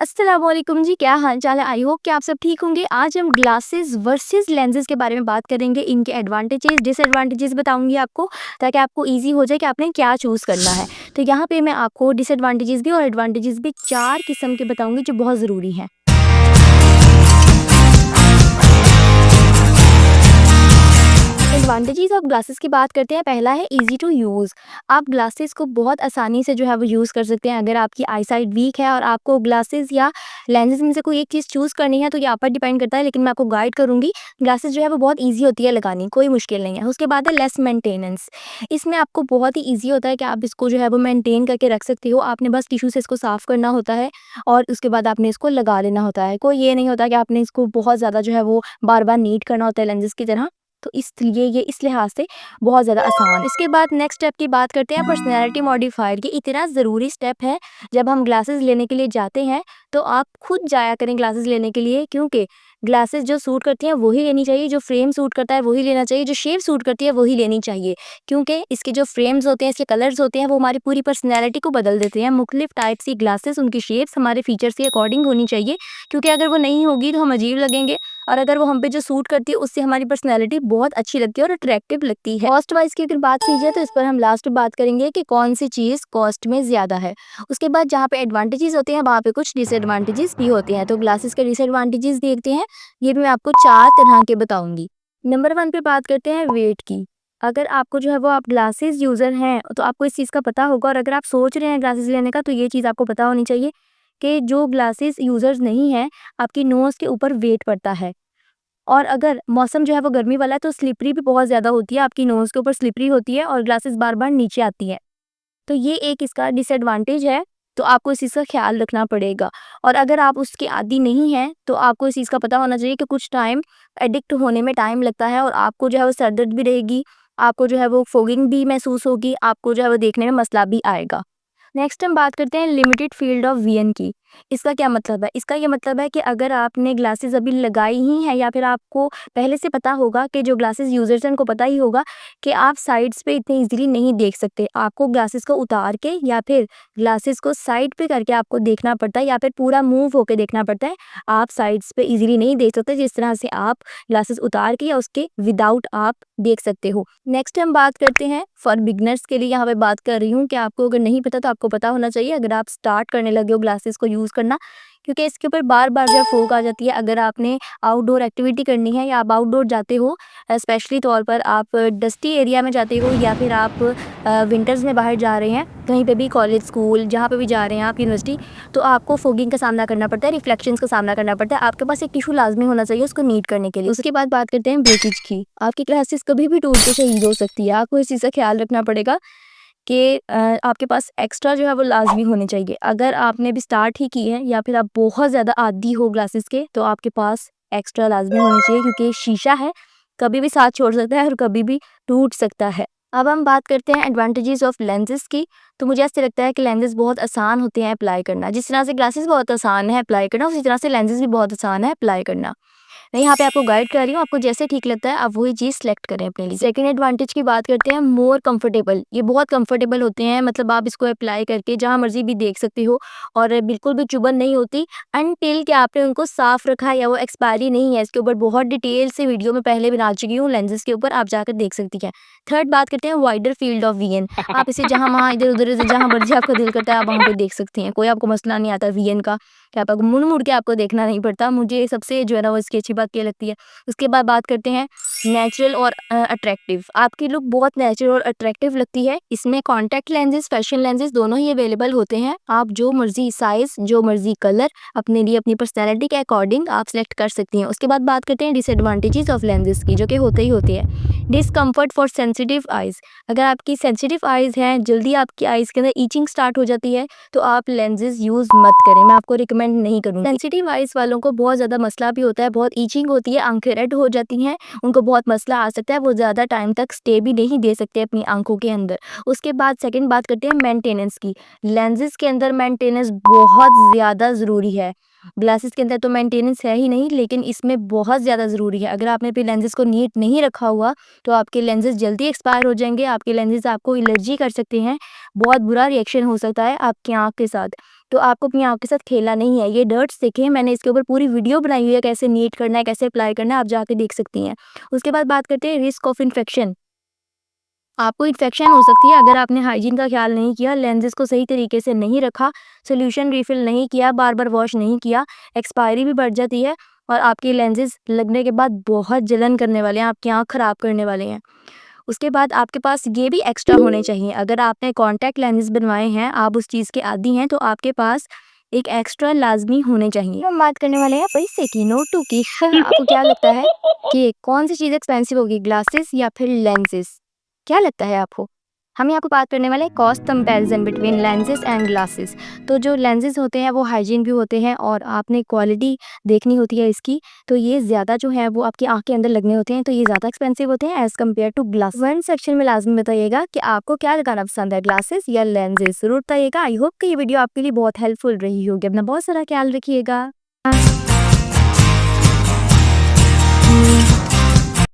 अस्सलाम वालेकुम जी, क्या हाल चाल है? आई होप कि आप सब ठीक होंगे। आज हम ग्लासेस वर्सेस लेंसेज के बारे में बात करेंगे। इनके एडवांटेजेस डिसएडवांटेजेस बताऊंगी आपको, ताकि आपको इजी हो जाए कि आपने क्या चूज़ करना है। तो यहाँ पे मैं आपको डिसएडवांटेजेस भी और एडवांटेजेस भी 4 किस्म के बताऊंगी जो बहुत ज़रूरी हैं। एडवांटेजेस ऑफ ग्लासेस की बात करते हैं। पहला है इजी टू यूज़। आप ग्लासेस को बहुत आसानी से जो है वो यूज़ कर सकते हैं। अगर आपकी आई साइट वीक है और आपको ग्लासेस या लेंसेज में से कोई एक चीज़ चूज़ करनी है, तो ये आप पर डिपेंड करता है, लेकिन मैं आपको गाइड करूँगी। ग्लासेस जो है वो बहुत ईजी होती है लगानी, कोई मुश्किल नहीं है। उसके बाद है लेस मेंटेनेंस। इसमें आपको बहुत ही ईजी होता है कि आप इसको जो है वो मेंटेन करके रख सकते हो। आपने बस टिश्यू से इसको साफ़ करना होता है और उसके बाद आपने इसको लगा लेना होता है। कोई ये नहीं होता कि आपने इसको बहुत ज़्यादा जो है वो बार-बार नीट करना होता है लेंसेज की तरह। तो इसलिए ये इस लिहाज से बहुत ज़्यादा आसान। इसके बाद नेक्स्ट स्टेप की बात करते हैं, पर्सनैलिटी मॉडिफायर। ये इतना ज़रूरी स्टेप है। जब हम ग्लासेस लेने के लिए जाते हैं, तो आप खुद जाया करें ग्लासेस लेने के लिए, क्योंकि ग्लासेस जो सूट करती हैं वही लेनी चाहिए, जो फ्रेम सूट करता है वही लेना चाहिए, जो शेप सूट करती है वही लेनी चाहिए। क्योंकि इसके जो फ्रेम्स होते हैं, इसके कलर्स होते हैं, वो हमारी पूरी पर्सनैलिटी को बदल देते हैं। मुख्तलिफ टाइप्स की ग्लासेस, उनकी शेप्स हमारे फीचर्स के अकॉर्डिंग होनी चाहिए, क्योंकि अगर वो नहीं होगी तो हम अजीब लगेंगे, और अगर वो हम पे जो सूट करती है उससे हमारी पर्सनैलिटी बहुत अच्छी लगती है और अट्रैक्टिव लगती है। कॉस्ट वाइज की अगर बात की जाए, तो इस पर हम लास्ट में बात करेंगे कि कौन सी चीज़ कॉस्ट में ज़्यादा है। उसके बाद जहाँ पे एडवांटेजेस होते हैं, वहाँ पे कुछ डिसएडवांटेजेस भी होते हैं। तो ग्लासेस के डिसएडवांटेजेस देखते हैं। ये भी मैं आपको 4 तरह के बताऊंगी। नंबर 1 पे बात करते हैं वेट की। अगर आपको जो है वो आप ग्लासेस यूज़र हैं, तो आपको इस चीज़ का पता होगा, और अगर आप सोच रहे हैं ग्लासेस लेने का, तो ये चीज़ आपको पता होनी चाहिए कि जो ग्लासेस यूज़र्स नहीं हैं, आपकी नोज़ के ऊपर वेट पड़ता है। और अगर मौसम जो है वो गर्मी वाला है, तो स्लिपरी भी बहुत ज़्यादा होती है, आपकी नोज़ के ऊपर स्लिपरी होती है और ग्लासेस बार-बार नीचे आती है। तो ये एक इसका डिसएडवांटेज है, तो आपको इस चीज़ का ख़्याल रखना पड़ेगा। और अगर आप उसके आदी नहीं हैं, तो आपको इस चीज़ का पता होना चाहिए कि कुछ टाइम एडिक्ट होने में टाइम लगता है, और आपको जो है वो सर दर्द भी रहेगी, आपको जो है वो फ़ोगिंग भी महसूस होगी, आपको जो है वो देखने में मसला भी आएगा। नेक्स्ट हम बात करते हैं लिमिटेड फील्ड ऑफ विजन की। इसका क्या मतलब है? इसका ये मतलब है कि अगर आपने ग्लासेस अभी लगाई ही हैं, या फिर आपको पहले से पता होगा कि जो ग्लासेस यूजर्स हैं उनको पता ही होगा कि आप साइड्स पे इतनी इजीली नहीं देख सकते। आपको ग्लासेस को उतार के या फिर ग्लासेस को साइड पे करके आपको देखना पड़ता है, या फिर पूरा मूव होके देखना पड़ता है। आप साइड्स पे इजीली नहीं देख सकते, जिस तरह से आप ग्लासेस उतार के या उसके विदाउट आप देख सकते हो। नेक्स्ट हम बात करते हैं फॉर बिगनर्स के लिए। यहाँ पे बात कर रही हूँ कि आपको अगर नहीं पता, तो आपको पता होना चाहिए अगर आप स्टार्ट करने लगे हो ग्लासेस को यूज़ करना, क्योंकि इसके ऊपर बार-बार जो है फोक आ जाती है। अगर आपने आउटडोर एक्टिविटी करनी है, या आप आउटडोर जाते हो, स्पेशली तौर पर आप डस्टी एरिया में जाते हो, या फिर आप विंटर्स में बाहर जा रहे हैं, कहीं पे भी कॉलेज, स्कूल, जहाँ पे भी जा रहे हैं आप, यूनिवर्सिटी, तो आपको फोगिंग का सामना करना पड़ता है, रिफ्लेक्शंस का सामना करना पड़ता है। आपके पास एक टिश्यू लाज़मी होना चाहिए उसको नीट करने के लिए। उसके बाद बात करते हैं ब्रेकेज की। आपकी ग्लासेस कभी भी टूट के शहीद हो सकती है। आपको इस चीज़ का ख़्याल रखना पड़ेगा कि आपके पास एक्स्ट्रा जो है वो लाज़मी होने चाहिए। अगर आपने अभी स्टार्ट ही की है, या फिर आप बहुत ज़्यादा आदी हो ग्लासेस के, तो आपके पास एक्स्ट्रा लाज़मी होने चाहिए, क्योंकि ये शीशा है, कभी भी साथ छोड़ सकता है और कभी भी टूट सकता है। अब हम बात करते हैं एडवांटेजेस ऑफ लेंसेज़ की। तो मुझे ऐसे लगता है कि लेंसेज़ बहुत आसान होते हैं अप्लाई करना। जिस तरह से ग्लासेस बहुत आसान है अप्लाई करना, उसी तरह से लेंसेज़ भी बहुत आसान है अप्लाई करना। मैं यहाँ पे आपको गाइड कर रही हूँ, आपको जैसे ठीक लगता है आप वही चीज़ सेलेक्ट करें अपने लिए। सेकंड एडवांटेज की बात करते हैं, मोर कंफर्टेबल। ये बहुत कंफर्टेबल होते हैं, मतलब आप इसको अप्लाई करके जहाँ मर्जी भी देख सकते हो, और बिल्कुल भी चुभन नहीं होती अनटिल कि आपने उनको साफ रखा है या वो एक्सपायरी नहीं है। इसके ऊपर बहुत डिटेल से वीडियो में पहले बना चुकी हूँ लेंसेज के ऊपर, आप जाकर देख सकती हैं। थर्ड बात करते हैं वाइडर फील्ड ऑफ विजन। आप इसे जहाँ वहाँ इधर उधर से जहाँ मर्जी आपका दिल करता है आप वहाँ पे देख सकती हैं, कोई आपको मसला नहीं आता विजन का, कि आपको मुड़ मुड़ के आपको देखना नहीं पड़ता। मुझे सबसे जो है ना वो इसकी अच्छी बात ये लगती है। उसके बाद बात करते हैं नेचुरल और अट्रैक्टिव। आपकी लुक बहुत नेचुरल और अट्रैक्टिव लगती है। इसमें कॉन्टैक्ट लेंसेज, फैशन लेंसेज दोनों ही अवेलेबल होते हैं। आप जो मर्जी साइज, जो मर्जी कलर अपने लिए अपनी पर्सनैलिटी के अकॉर्डिंग आप सेलेक्ट कर सकती हैं। उसके बाद बात करते हैं डिसएडवांटेजेस ऑफ लेंसेज की, जो कि होते ही होते हैं। Discomfort for sensitive eyes. अगर आपकी सेंसिटिव आइज़ हैं, जल्दी आपकी आइज़ के अंदर ईचिंग स्टार्ट हो जाती है, तो आप लेंसेज यूज़ मत करें, मैं आपको रिकमेंड नहीं करूँगी। सेंसिटिव आइज़ वालों को बहुत ज़्यादा मसला भी होता है, बहुत ईचिंग होती है, आंखें रेड हो जाती हैं, उनको बहुत मसला आ सकता है, वो ज़्यादा टाइम तक स्टे भी नहीं दे सकते अपनी आंखों के अंदर। उसके बाद सेकंड बात करते हैं मेंटेनेंस की। लेंसेज के अंदर मेंटेनेंस बहुत ज़्यादा ज़रूरी है। ग्लासेस के अंदर तो मेंटेनेंस है ही नहीं, लेकिन इसमें बहुत ज़्यादा ज़रूरी है। अगर आपने अपने लेंसेज को नीट नहीं रखा हुआ, तो आपके लेंसेज जल्दी एक्सपायर हो जाएंगे, आपके लेंसेज आपको एलर्जी कर सकते हैं, बहुत बुरा रिएक्शन हो सकता है आपकी आँख के साथ। तो आपको अपनी आँखों के साथ खेलना नहीं है। ये डर्ट्स देखें, मैंने इसके ऊपर पूरी वीडियो बनाई हुई है, कैसे नीट करना है, कैसे अप्लाई करना है, आप जाके देख सकती हैं। उसके बाद बात करते हैं रिस्क ऑफ इन्फेक्शन। आपको इन्फेक्शन हो सकती है अगर आपने हाइजीन का ख्याल नहीं किया, लेंसेज़ को सही तरीके से नहीं रखा, सॉल्यूशन रिफ़िल नहीं किया, बार-बार वॉश नहीं किया, एक्सपायरी भी बढ़ जाती है और आपके लेंसेज़ लगने के बाद बहुत जलन करने वाले हैं, आपकी आँख ख़राब करने वाले हैं। उसके बाद आपके पास ये भी एक्स्ट्रा होने चाहिए, अगर आपने कॉन्टैक्ट लेंसेज़ बनवाए हैं, आप उस चीज़ के आदी हैं, तो आपके पास एक एक्स्ट्रा लाज़मी होने चाहिए। हम बात करने वाले हैं पैसे की, नोटों की। आपको क्या लगता है कि कौन-सी चीज़ एक्सपेंसिव होगी, ग्लासेस या फिर लेंसेज़? क्या लगता है आपको? हम यहाँ पे बात करने वाले हैं cost comparison between lenses and glasses. तो जो लेंसेज होते हैं वो हाइजीन भी होते हैं और आपने क्वालिटी देखनी होती है इसकी, तो ये ज़्यादा जो है वो आपकी आँख के अंदर लगने होते हैं, तो ये ज़्यादा एक्सपेंसिव होते हैं as compare to glass. Comment section में लाज़मी बताइएगा कि आपको क्या लगाना पसंद है, ग्लासेस या लेंसेज? ज़रूर बताइएगा। आई होप कि ये वीडियो आपके लिए बहुत हेल्पफुल रही होगी। अपना बहुत सारा ख्याल रखिएगा।